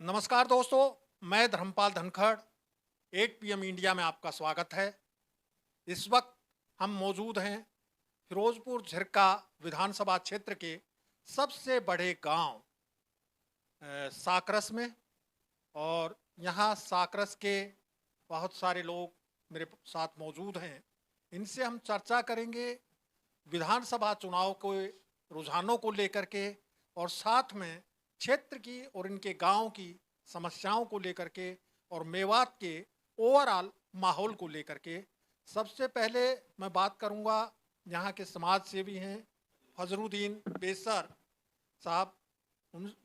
नमस्कार दोस्तों, मैं धर्मपाल धनखड़ 8 PM इंडिया में आपका स्वागत है। इस वक्त हम मौजूद हैं फिरोजपुर झिरका विधानसभा क्षेत्र के सबसे बड़े गांव साकरस में। और यहाँ साकरस के बहुत सारे लोग मेरे साथ मौजूद हैं। इनसे हम चर्चा करेंगे विधानसभा चुनाव के रुझानों को लेकर के और साथ में क्षेत्र की और इनके गांव की समस्याओं को लेकर के और मेवात के ओवरऑल माहौल को लेकर के। सबसे पहले मैं बात करूंगा, यहाँ के समाज सेवी हैं फजरुद्दीन बेसर साहब।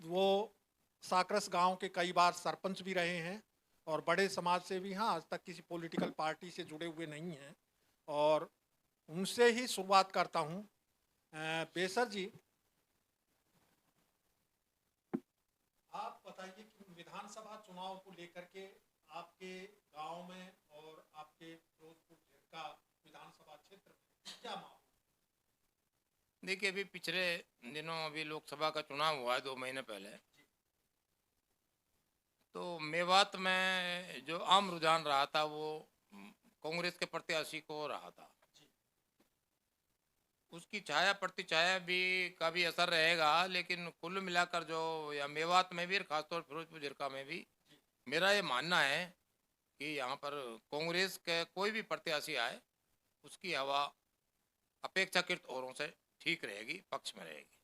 वो साकरस गांव के कई बार सरपंच भी रहे हैं और बड़े समाज सेवी हैं, आज तक किसी पॉलिटिकल पार्टी से जुड़े हुए नहीं हैं। और उनसे ही शुरुआत करता हूं। बेसर जी, आप बताइए कि विधानसभा चुनाव को लेकर के आपके गांव में और आपके फिरोजपुर झिरका विधानसभा क्षेत्र में क्या माहौल? देखिए, अभी पिछले दिनों अभी लोकसभा का चुनाव हुआ है 2 महीने पहले। तो मेवात में जो आम रुझान रहा था वो कांग्रेस के प्रत्याशी को रहा था। उसकी छाया प्रतिछाया भी का भी असर रहेगा, लेकिन कुल मिलाकर जो या मेवात में भी और खासतौर फिरोजपुर झिरका में भी मेरा ये मानना है कि यहाँ पर कांग्रेस के कोई भी प्रत्याशी आए उसकी हवा अपेक्षाकृत औरों से ठीक रहेगी, पक्ष में रहेगी।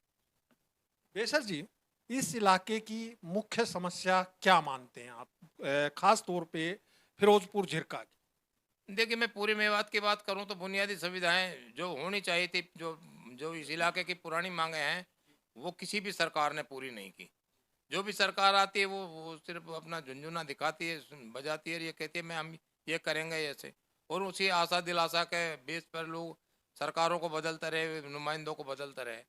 बेसर जी, इस इलाके की मुख्य समस्या क्या मानते हैं आप, खास तौर पे फिरोजपुर झिरका की? देखिए, मैं पूरे मेवात की बात करूं तो बुनियादी सुविधाएं जो होनी चाहिए थी, जो जो इस इलाके की पुरानी मांगे हैं, वो किसी भी सरकार ने पूरी नहीं की। जो भी सरकार आती है वो सिर्फ अपना झुंझुना दिखाती है, बजाती है, ये कहती है मैं हम ये करेंगे ऐसे, और उसी आशा दिलासा के बेस पर लोग सरकारों को बदलते रहे, नुमाइंदों को बदलते रहे।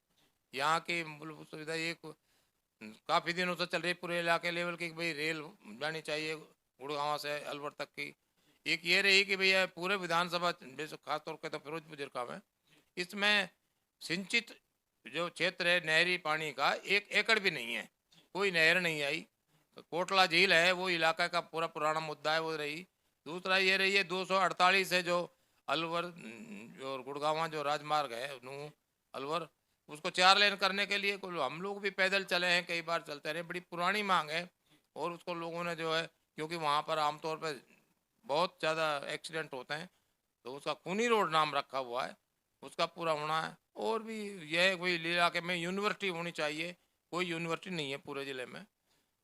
यहाँ की मूलभूत सुविधा एक काफ़ी दिनों से चल रही पूरे इलाके लेवल की कि भाई रेल जानी चाहिए गुड़गांव से अलवर तक की। एक ये रही कि भैया पूरे विधानसभा खासतौर पर तो फिरोजपुर जिला में इसमें सिंचित जो क्षेत्र है नहरी पानी का 1 एकड़ भी नहीं है, कोई नहर नहीं आई। कोटला झील है वो इलाका का पूरा पुराना मुद्दा है, वो रही। दूसरा ये रही है 248 है जो अलवर जो गुड़गांव जो राजमार्ग है नू अलवर, उसको 4 लेन करने के लिए कुल हम लोग भी पैदल चले हैं, कई बार चलते रहे, बड़ी पुरानी मांग है। और उसको लोगों ने जो है, क्योंकि वहाँ पर आमतौर पर बहुत ज़्यादा एक्सीडेंट होते हैं, तो उसका खूनी रोड नाम रखा हुआ है, उसका पूरा होना है। और भी यह कोई इलाके में यूनिवर्सिटी होनी चाहिए, कोई यूनिवर्सिटी नहीं है पूरे ज़िले में।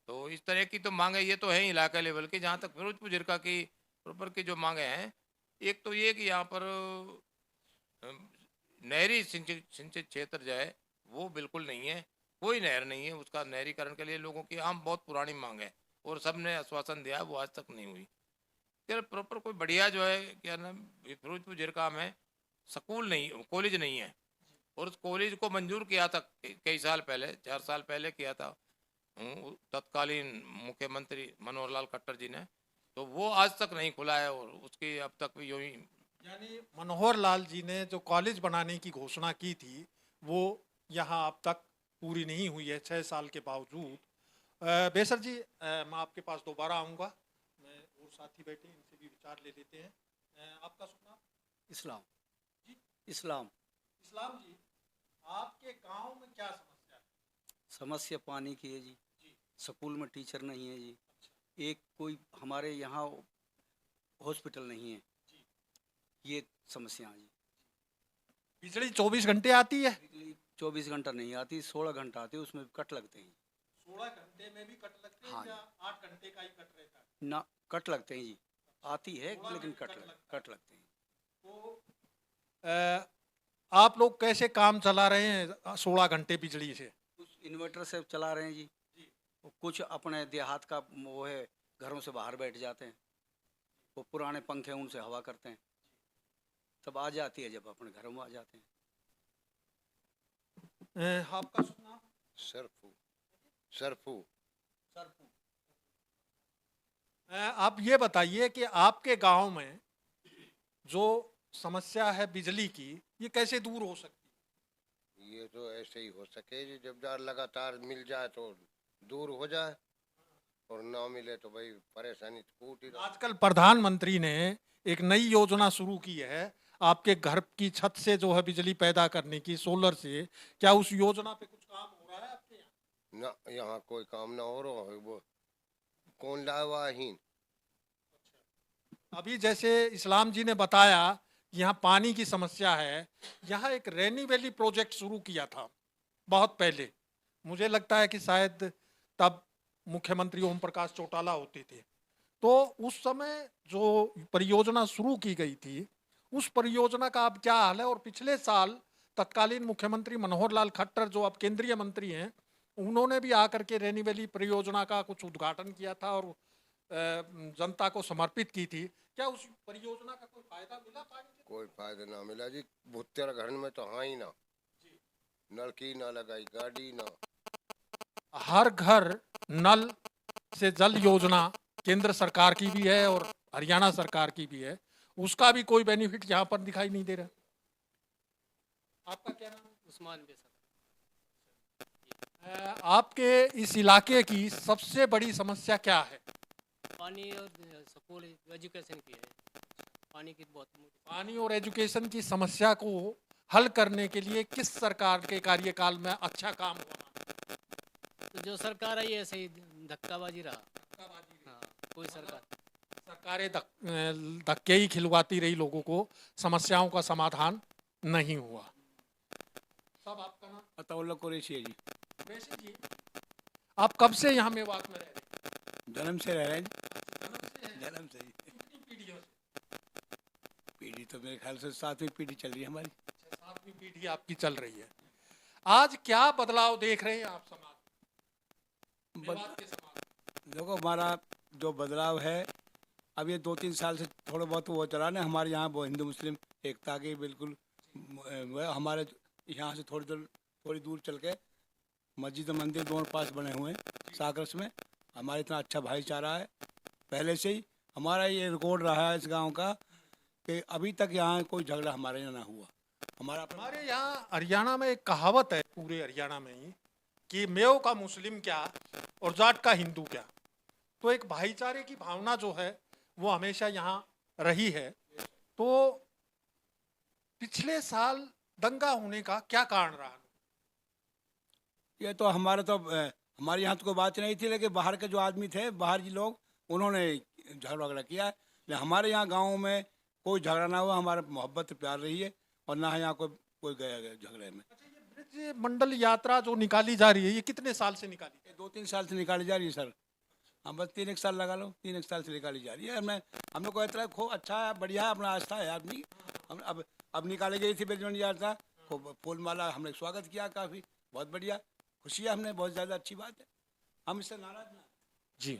तो इस तरह की तो मांगे ये तो है इलाका लेवल की। जहाँ तक फिरोजपुर जिरका की प्रॉपर की जो मांगे हैं, एक तो ये कि यहाँ पर नहरी सिंचित सिंचित क्षेत्र जो है वो बिल्कुल नहीं है, कोई नहर नहीं है। उसका नहरीकरण के लिए लोगों की आम बहुत पुरानी मांग है और सबने आश्वासन दिया, वो आज तक नहीं हुई। यार प्रॉपर कोई बढ़िया जो है क्या नाम फिरोजपुर जिरका में स्कूल नहीं, कॉलेज नहीं है। और उस कॉलेज को मंजूर किया था कई साल पहले, 4 साल पहले किया था तत्कालीन मुख्यमंत्री मनोहर लाल खट्टर जी ने, तो वो आज तक नहीं खुला है और उसकी अब तक भी यूं ही। यानी मनोहर लाल जी ने जो कॉलेज बनाने की घोषणा की थी वो यहाँ अब तक पूरी नहीं हुई है 6 साल के बावजूद। बेसर जी, मैं आपके पास दोबारा आऊँगा। मैं और साथी बैठे इनसे भी विचार ले लेते हैं। आपका शुभ नाम? इस्लाम। जी, इस्लाम। इस्लाम जी, आपके गांव में क्या समस्या है? समस्या पानी की है जी। जी। स्कूल में टीचर नहीं है जी। अच्छा। एक कोई हमारे यहाँ हॉस्पिटल नहीं है। जी। ये समस्या है जी। बिजली 24 घंटे आती है? बिजली 24 घंटा नहीं आती, 16 घंटा आती है, उसमें भी कट लगते हैं। 16 घंटे में भी कट लगते हैं हाँ या जी। 8 घंटे का ही कट रहता है? ना, कट लगते हैं जी। आती है 16 में लेकिन भी कट लगता है। कट लगते हैं। तो आप लोग कैसे काम चला रहे हैं 16 घंटे बिजली से? कुछ इन्वर्टर से चला रहे हैं जी। जी। और कुछ अपने देहात का वो है, घरों से बाहर बैठ जाते हैं, वो पुराने पंखे उनसे हवा करते हैं, तब आ जाती है जब अपने घरों में आ जाते हैं। आपका शुभ नाम? सरफू सरफू सरपू। आप ये बताइए कि आपके गांव में जो समस्या है बिजली की, ये कैसे दूर हो सकती है? ये तो ऐसे ही हो सके जी, जब जार लगातार मिल जाए तो दूर हो जाए। और ना मिले तो भाई परेशानी छूट ही रहा। आजकल प्रधानमंत्री ने एक नई योजना शुरू की है आपके घर की छत से जो है बिजली पैदा करने की, सोलर से। क्या उस योजना पे कुछ काम हो रहा है आपके यहाँ? ना यहाँ कोई काम ना हो रहा है, वो कौन लावा ही। अभी जैसे इस्लाम जी ने बताया कि यहाँ पानी की समस्या है, यहाँ एक रैनी वैली प्रोजेक्ट शुरू किया था बहुत पहले। मुझे लगता है कि शायद तब मुख्यमंत्री ओम प्रकाश चौटाला होते थे। तो उस समय जो परियोजना शुरू की गई थी, उस परियोजना का अब क्या हाल है? और पिछले साल तत्कालीन मुख्यमंत्री मनोहर लाल खट्टर, जो अब केंद्रीय मंत्री हैं, उन्होंने भी आकर के रैनी वैली परियोजना का कुछ उद्घाटन किया था और जनता को समर्पित की थी। क्या उस परियोजना का कोई फायदा मिला पानी से? कोई फायदा ना मिला जी, भुत्तेर घर में तो हाँ ही ना, नलकी ना लगाई गाड़ी ना। हर घर नल से जल योजना केंद्र सरकार की भी है और हरियाणा सरकार की भी है, उसका भी कोई बेनिफिट यहाँ पर दिखाई नहीं दे रहा। आपका क्या नाम है? उस्मान बेसर। आपके इस इलाके की सबसे बड़ी समस्या क्या है? पानी और स्कूल एजुकेशन की है। पानी की बहुत पानी और एजुकेशन की समस्या को हल करने के लिए किस सरकार के कार्यकाल में अच्छा काम हुआ? तो जो सरकार आई ऐसे ही धक्काबाजी रहा। हाँ, कोई सरकार सरकारें धक्के ही खिलवाती रही लोगों को, समस्याओं का समाधान नहीं हुआ। सब आपका नाम? अताउल्ला कुरैशी है जी। वैसे जी, आप कब से यहाँ मेवात में रह रहे हैं? जन्म से रह रहे हैं जी। जन्म से हैं? जन्म से ही। कितनी पीढ़ियों से? पीढ़ी तो मेरे ख्याल से 7वीं पीढ़ी चल रही है हमारी। 7वीं पीढ़ी आपकी चल रही है। आज क्या बदलाव देख रहे हैं आप समाज में? मेवात के समाज में? देखो, हमारा जो बदलाव है अब ये 2-3 साल से थोड़ा बहुत वो चला ना, हमारे यहाँ वो हिंदू मुस्लिम एकता की बिल्कुल हमारे यहाँ से थोड़ी दूर चल के मस्जिद और मंदिर दोनों पास बने हुए हैं साकरस में। हमारे इतना अच्छा भाईचारा है पहले से ही। हमारा ये रिकॉर्ड रहा है इस गांव का कि अभी तक यहाँ कोई झगड़ा हमारे यहाँ ना हुआ। हमारे यहाँ हरियाणा में एक कहावत है, पूरे हरियाणा में ही, कि मेव का मुस्लिम क्या और जाट का हिंदू क्या। तो एक भाईचारे की भावना जो है वो हमेशा यहाँ रही है। तो पिछले साल दंगा होने का क्या कारण रहा? ये तो हमारे यहाँ तो कोई बात नहीं थी, लेकिन बाहर के जो आदमी थे, बाहर के लोग, उन्होंने झगड़ा वगड़ा किया है। लेकिन हमारे यहाँ गाँव में कोई झगड़ा ना हुआ, हमारा मोहब्बत प्यार रही है और ना यहाँ कोई गया झगड़े में। अच्छा, ये ब्रिज मंडल यात्रा जो निकाली जा रही है, ये कितने साल से निकाली? 2-3 साल से निकाली जा रही है सर। हम बस 3-1 साल लगा लो, 3-1 साल से निकाली जा रही है। हम लोग को इतना खूब अच्छा है, बढ़िया है, अपना आस्था है आदमी। हम अब निकाली गई थी ब्रिज मंडल यात्रा, खूब फूल माला हमने स्वागत किया, काफ़ी बहुत बढ़िया खुशी है, हमने बहुत ज़्यादा अच्छी बात है, हम इससे नाराज ना। जी,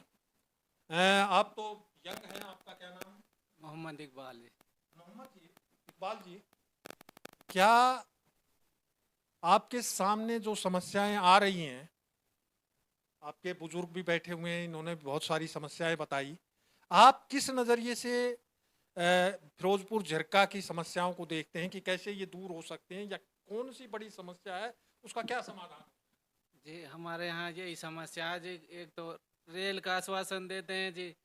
आप तो यंग हैं, आपका क्या नाम है? मोहम्मद इकबाल है। मोहम्मद जी, इकबाल जी, क्या आपके सामने जो समस्याएं आ रही हैं, आपके बुजुर्ग भी बैठे हुए हैं, इन्होंने बहुत सारी समस्याएं बताई, आप किस नज़रिए से फिरोजपुर झिरका की समस्याओं को देखते हैं कि कैसे ये दूर हो सकते हैं, या कौन सी बड़ी समस्या है, उसका क्या समाधान है? जी, हमारे यहाँ यही समस्या है जी। एक तो रेल का आश्वासन देते हैं जी,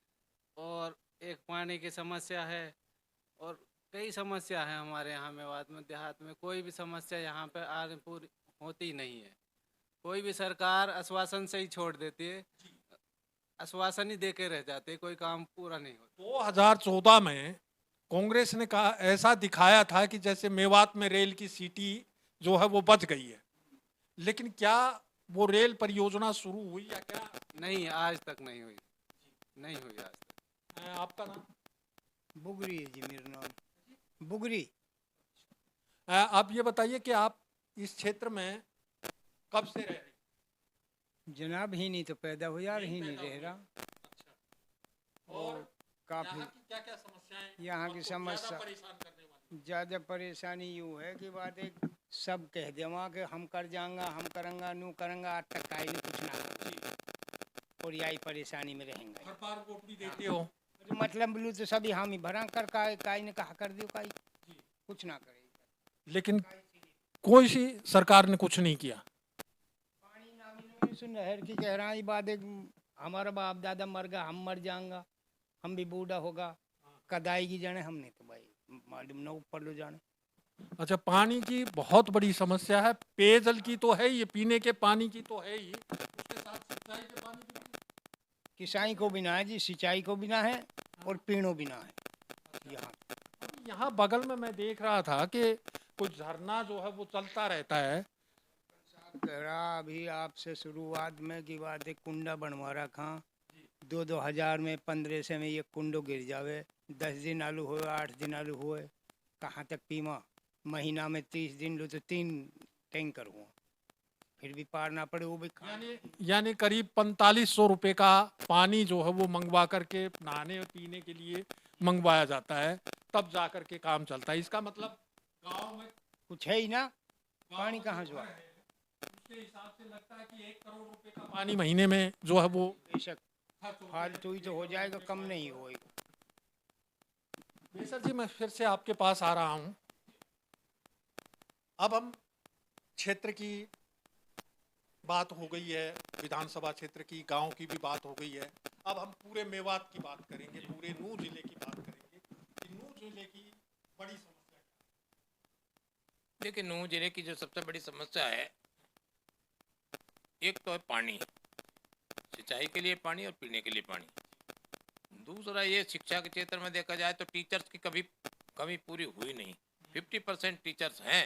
और एक पानी की समस्या है, और कई समस्या है हमारे यहाँ मेवात में। देहात में कोई भी समस्या यहाँ पे आगे पूरी होती नहीं है। कोई भी सरकार आश्वासन से ही छोड़ देती है, आश्वासन ही दे के रह जाते, कोई काम पूरा नहीं होता। 2014 में कांग्रेस ने कहा, ऐसा दिखाया था कि जैसे मेवात में रेल की सीटी जो है वो बच गई है, लेकिन क्या वो रेल परियोजना शुरू हुई या क्या? नहीं, आज तक नहीं हुई, नहीं हुई आज तक। आपका नाम? बुगरी है जी मेरा नाम, बुगरी। आप ये बताइए कि आप इस क्षेत्र में कब से रह रहे हैं? जनाब ही नहीं तो पैदा हो यार, ही नहीं रह रहा। और काफी यहाँ की क्या क्या समस्याएं यहाँ की आपको ज्यादा समस्या परेशान करने वाली? ज़्यादा परेशानी यूँ है कि बात एक सब कह देवा कि हम कर जाएंगा, हम करेंगा, नू करेंगा, आज तक काई ने कुछ ना करा। और यही परेशानी में रहेंगे। हर बार वोट भी देते हो? तो मतलब बोलूँ तो सभी हामी भरा कर काई ने कहा कर दियो, काई कुछ ना करे। लेकिन कोई सी सरकार ने कुछ नहीं किया। पानी नामी सुन नहर की कह रहा है, बात एक हमारा बाप दादा मर गया, हम मर जाएंगा, हम भी बूढ़ा होगा, कद आएगी जाने, हम नहीं तो भाई मालूम ना ऊपर लो जाने। अच्छा, पानी की बहुत बड़ी समस्या है। पेयजल की तो है ही, पीने के पानी की तो है ही, उसके साथ सिंचाई के पानी की भी। किसाई को बिना है जी, सिंचाई को बिना है और पीणो बिना है यहाँ। यहाँ बगल में मैं देख रहा था कि कुछ झरना जो है वो चलता रहता है। कह रहा अभी आपसे शुरुआत में की बात है, कुंडा बनवा रखा 2-2 हज़ार में, 1500 में ये कुंडो गिर जावे, 10 दिन आलू हुए, 8 दिन आलू हुए, कहाँ तक पीमा। महीना में 30 दिन लो तो 3 टैंकर हुआ, फिर भी पार ना पड़े वो भी यानी करीब 4500 रुपए का पानी जो है वो मंगवा करके नहाने और पीने के लिए मंगवाया जाता है, तब जा करके काम चलता है। इसका मतलब गांव में कुछ है ही ना, पानी कहाँ से आए? उसके हिसाब से लगता है कि 1 करोड़ रुपए का पानी महीने में जो है वो बेशक फालतू ही तो हो जाएगा, कम नहीं होएगा। बेसर जी, मैं फिर से आपके पास आ रहा हूँ। अब हम क्षेत्र की बात हो गई है, विधानसभा क्षेत्र की, गांव की भी बात हो गई है। अब हम पूरे मेवात की बात करेंगे, पूरे नूह जिले की बात करेंगे कि नूह जिले की बड़ी समस्या क्या देखिए, नूह जिले की जो सबसे बड़ी समस्या है, एक तो है पानी, सिंचाई के लिए पानी और पीने के लिए पानी। दूसरा ये शिक्षा के क्षेत्र में देखा जाए तो टीचर्स की कभी कमी पूरी हुई नहीं। 50% टीचर्स हैं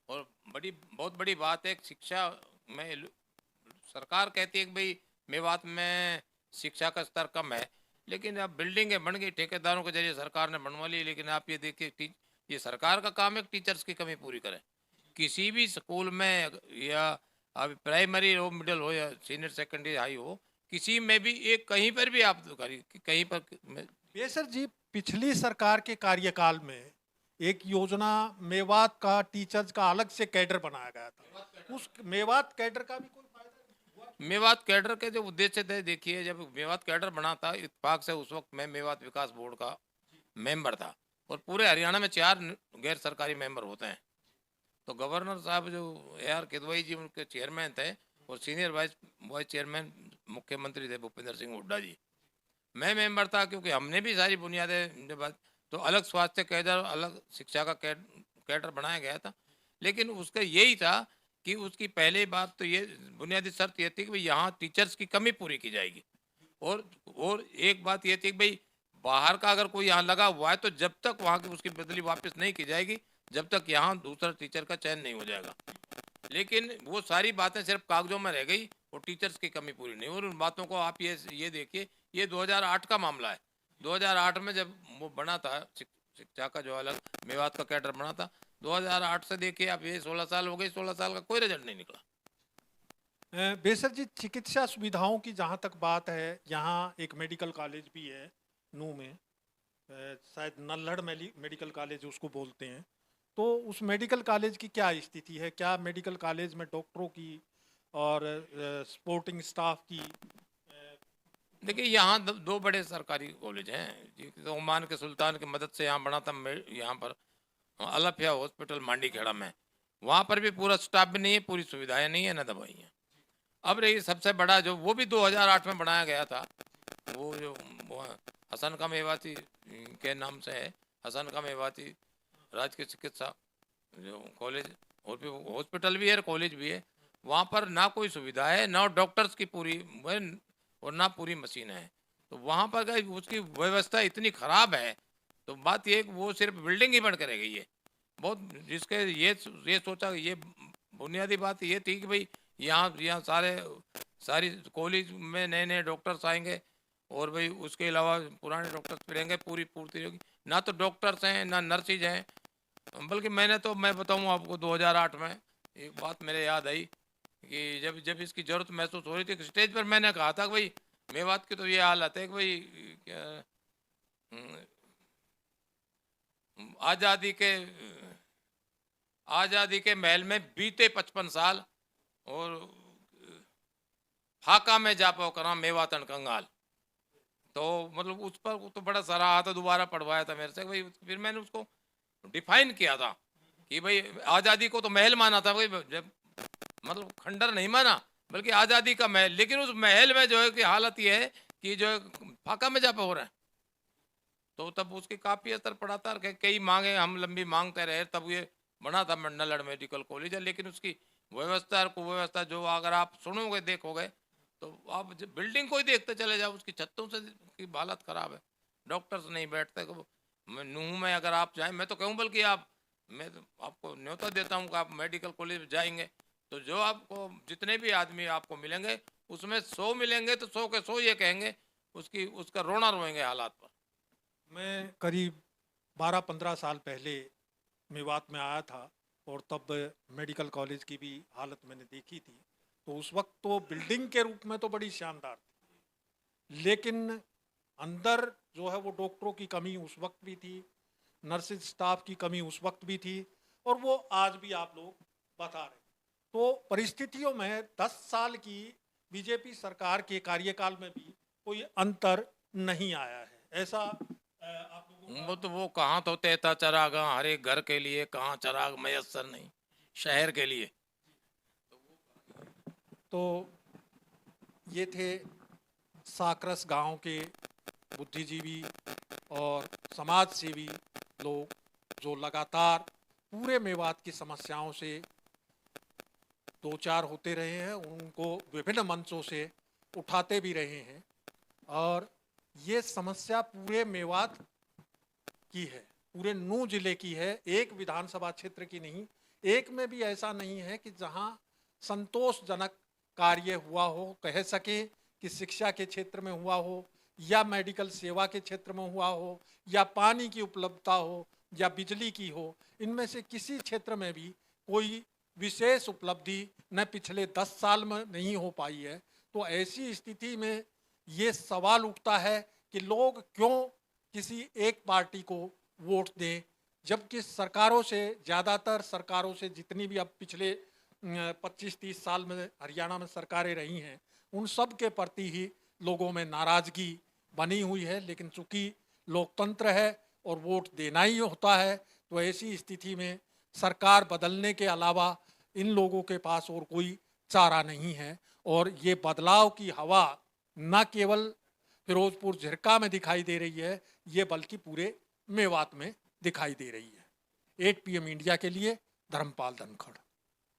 और बहुत बड़ी बात है शिक्षा में। सरकार कहती है कि भाई मेवात में शिक्षा का स्तर कम है, लेकिन अब बिल्डिंगें बन गई, ठेकेदारों के जरिए सरकार ने बनवा ली। लेकिन आप ये देखिए, ये सरकार का काम है कि टीचर्स की कमी पूरी करें। किसी भी स्कूल में, या अभी प्राइमरी हो, मिडिल हो, या सीनियर सेकेंडरी हाई हो, किसी में भी एक कहीं पर भी आप कहीं पर बेसर जी, पिछली सरकार के कार्यकाल में एक योजना मेवात का टीचर्स का अलग से कैडर बनाया गया था। उस मेवात कैडर का भी कोई फायदा नहीं हुआ? मेवात कैडर के जो उद्देश्य थे, देखिए, जब मेवात कैडर बना था इत्तेफाक से, उस वक्त मैं मेवात विकास बोर्ड का मेंबर था और पूरे हरियाणा में 4 गैर सरकारी मेंबर होते हैं। तो गवर्नर साहब जो AR किदवई जी उनके चेयरमैन थे और सीनियर वाइस चेयरमैन मुख्यमंत्री थे भूपेंद्र सिंह हुड्डा जी। मैं मेंबर था क्योंकि हमने भी सारी बुनियादें जब तो अलग स्वास्थ्य कैडर, अलग शिक्षा का कैडर बनाया गया था। लेकिन उसका यही था कि उसकी पहली बात तो ये बुनियादी शर्त ये थी कि भाई यहाँ टीचर्स की कमी पूरी की जाएगी। और एक बात ये थी कि भाई बाहर का अगर कोई यहाँ लगा हुआ है तो जब तक वहाँ की उसकी बदली वापस नहीं की जाएगी, जब तक यहाँ दूसरा टीचर का चयन नहीं हो जाएगा। लेकिन वो सारी बातें सिर्फ कागजों में रह गई और टीचर्स की कमी पूरी नहीं। और उन बातों को आप ये देखिए, ये 2008 का मामला है। 2008 में जब वो बना था शिक्षा का जो अलग मेवात का कैडर बना था, 2008 से देखिए आप, ये 16 साल हो गए, 16 साल का कोई रिजल्ट नहीं निकला। बेसर जी, चिकित्सा सुविधाओं की जहाँ तक बात है, यहाँ एक मेडिकल कॉलेज भी है नूह में, शायद नल्हड़ मेडिकल कॉलेज उसको बोलते हैं। तो उस मेडिकल कॉलेज की क्या स्थिति है? क्या मेडिकल कॉलेज में डॉक्टरों की और सपोर्टिंग स्टाफ की? देखिए, यहाँ दो बड़े सरकारी कॉलेज हैं। तो ओमान के सुल्तान की मदद से यहाँ बना था, यहाँ पर अलफिया हॉस्पिटल मांडीखेड़ा में, वहाँ पर भी पूरा स्टाफ भी नहीं है, पूरी सुविधाएं नहीं है, न दवाई है। अब रही सबसे बड़ा जो, वो भी 2008 में बनाया गया था, वो जो हसन का मेवाती के नाम से है, हसन का मेवाती राजकीय चिकित्सा जो कॉलेज और भी हॉस्पिटल भी है, कॉलेज भी है। वहाँ पर ना कोई सुविधा है, ना डॉक्टर्स की पूरी और ना पूरी मशीन है। तो वहाँ पर उसकी व्यवस्था इतनी खराब है, तो बात ये वो सिर्फ बिल्डिंग ही बन कर रह गई है। बहुत जिसके ये सोचा, ये बुनियादी बात ये थी कि भाई यहाँ सारी कॉलेज में नए नए डॉक्टर्स आएंगे और भाई उसके अलावा पुराने डॉक्टर्स भी रहेंगे, पूरी पूर्ति होगी। ना तो डॉक्टर्स हैं, ना नर्सिज हैं। बल्कि मैं बताऊँ आपको, 2008 में एक बात मेरे याद आई कि जब इसकी ज़रूरत महसूस हो रही थी, स्टेज पर मैंने कहा था कि भाई मेवात की तो ये हालत है कि भाई क्या आज़ादी के महल में बीते 55 साल और फाका में जा पाओ करा मेवातन कंगाल। तो मतलब उस पर तो बड़ा सराहा था, दोबारा पढ़वाया था मेरे से भाई। फिर मैंने उसको डिफाइन किया था कि भाई आज़ादी को तो महल माना था भाई, जब मतलब खंडर नहीं माना, बल्कि आज़ादी का महल। लेकिन उस महल में जो है कि हालत ये है कि जो है फाका में जा पे हो रहा है, तो तब उसके काफ़ी असर पड़ा था। कई मांगे हम लंबी मांगते रहे, तब ये बना था नलड़ मेडिकल कॉलेज है। लेकिन उसकी व्यवस्था और कुव्यवस्था जो अगर आप सुनोगे देखोगे तो आप बिल्डिंग को ही देखते चले जाओ, उसकी छतों से की हालत खराब है, डॉक्टर्स नहीं बैठते। नूह में अगर आप जाएं, मैं तो कहूँ बल्कि मैं तो आपको न्योता देता हूँ कि आप मेडिकल कॉलेज जाएंगे तो जो आपको जितने भी आदमी आपको मिलेंगे उसमें 100 मिलेंगे तो 100 के 100 ये कहेंगे उसका रोना रोएंगे हालात पर। मैं करीब 12-15 साल पहले मेवात में आया था और तब मेडिकल कॉलेज की भी हालत मैंने देखी थी। तो उस वक्त तो बिल्डिंग के रूप में तो बड़ी शानदार थी, लेकिन अंदर जो है वो डॉक्टरों की कमी उस वक्त भी थी, नर्सिंग स्टाफ की कमी उस वक्त भी थी, और वो आज भी आप लोग बता रहे। तो परिस्थितियों में 10 साल की बीजेपी सरकार के कार्यकाल में भी कोई अंतर नहीं आया है, ऐसा आप लोगों वो तो वो कहाँ तो तहता चराग हर एक घर के लिए, कहाँ चराग मयसर नहीं शहर के लिए। तो ये थे साकरस गांव के बुद्धिजीवी और समाज सेवी लोग जो लगातार पूरे मेवात की समस्याओं से दो चार होते रहे हैं, उनको विभिन्न मंचों से उठाते भी रहे हैं। और ये समस्या पूरे मेवात की है, पूरे नूह जिले की है, एक विधानसभा क्षेत्र की नहीं। एक में भी ऐसा नहीं है कि जहां संतोषजनक कार्य हुआ हो, कह सके कि शिक्षा के क्षेत्र में हुआ हो या मेडिकल सेवा के क्षेत्र में हुआ हो या पानी की उपलब्धता हो या बिजली की हो। इनमें से किसी क्षेत्र में भी कोई विशेष उपलब्धि न पिछले 10 साल में नहीं हो पाई है। तो ऐसी स्थिति में ये सवाल उठता है कि लोग क्यों किसी एक पार्टी को वोट दें, जबकि सरकारों से, ज़्यादातर सरकारों से जितनी भी अब पिछले 25-30 साल में हरियाणा में सरकारें रही हैं, उन सब के प्रति ही लोगों में नाराज़गी बनी हुई है। लेकिन चूंकि लोकतंत्र है और वोट देना ही होता है, तो ऐसी स्थिति में सरकार बदलने के अलावा इन लोगों के पास और कोई चारा नहीं है। और ये बदलाव की हवा न केवल फिरोजपुर झिरका में दिखाई दे रही है, ये बल्कि पूरे मेवात में दिखाई दे रही है। 8 PM इंडिया के लिए धर्मपाल धनखड़।